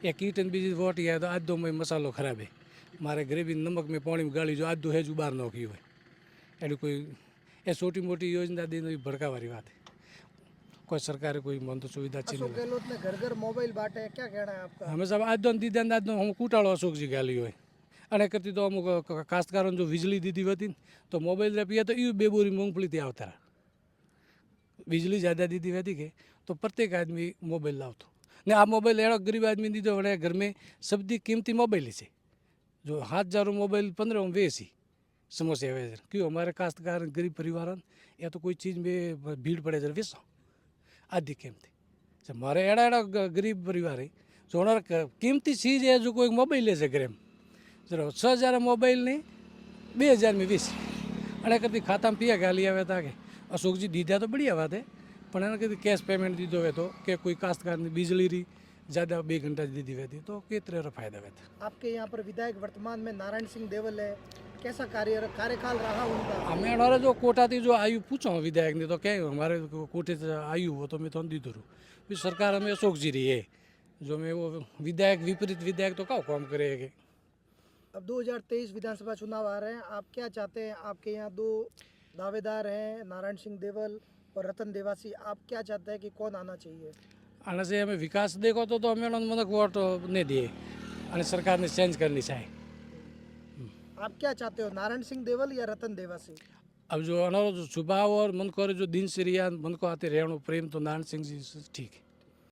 એ kit ને બીજી vote ગયા તો આજ તો મસાલો ખરાબ હે મારે ગરીબી નમક મેં પાણી ગાળી જો આજ તો હેજ બહાર નોખ્યું હોય એટલે કોઈ એ छोटी मोटी योजना देने भड़कावारी बात है कोई सरकार कोई मन तो सुविधा अच्छी अशोक गहलोत ने घर घर मोबाइल बांटे, क्या कहना है आपका? हमेशा आज दो દીધા આજ હું કૂટાળો અશોકજી ગાલી હોય અને કરતી તો અમુક કાસ્તકારોને જો વીજળી દીધી હતી તો મોબાઈલ આપીએ તો એ બે બોરી મૂંગફળીથી આવતા વીજળી જ્યાદા દીધી હતી કે તો प्रत्येक आदमी मोबाइल लावतो ने आ मोबाइल एड़ो गरीब आदमी दीदो वड़े घर में सबसे कीमती मोबाइल है जो 7,000 मोबाइल 15 में वेसी समस्या है क्यों हमारे काश्तकार गरीब परिवार या तो कोई चीज़ में भीड़ पड़े जरा वेसो आदि कीमती जब हमारे एड़ा एड़ा गरीब परिवार है जो हमारा कीमती चीज़ है जो कोई मोबाइल ले से ग्रेम जरा 6,000 मोबाइल नहीं 2,000 में वेसी अने कभी खाता में पिया गाली आवे था कि अशोक जी दीदा तो बढ़िया बात है पर एने कभी कैश पेमेंट दीदो है तो कि कोई काश्तकार ने बिजली री ज़्यादा 2 घंटा दीदी हुई थी तो कितने फायदा हुआ था। आपके यहाँ पर विधायक वर्तमान में नारायण सिंह देवल है, कैसा कार्यकाल रहा उनका? हमें हमारे जो कोटा थी जो आयु पूछो विधायक ने तो क्या हमारे कोटे से आयु हो तो मैं तो दी दूँ फिर सरकार हमें अशोक जी रही है जो मैं वो विधायक विपरीत विधायक तो क्या काम करेगा। अब 2023 विधानसभा चुनाव आ रहे हैं, आप क्या चाहते हैं? आपके यहाँ दो दावेदार हैं, नारायण सिंह देवल और रतन देवासी, आप क्या चाहते हैं कि कौन आना चाहिए? आने से हमें विकास देखो तो हमें मतलब वोट नहीं दिए और सरकार ने चेंज करनी चाहिए। आप क्या चाहते हो, नारायण सिंह देवल या रतन देवासी? अब जो हमारा जो स्वभाव और मन को जो दिनचर्या मन को आते रहना प्रेम तो नारायण सिंह जी से ठीक है।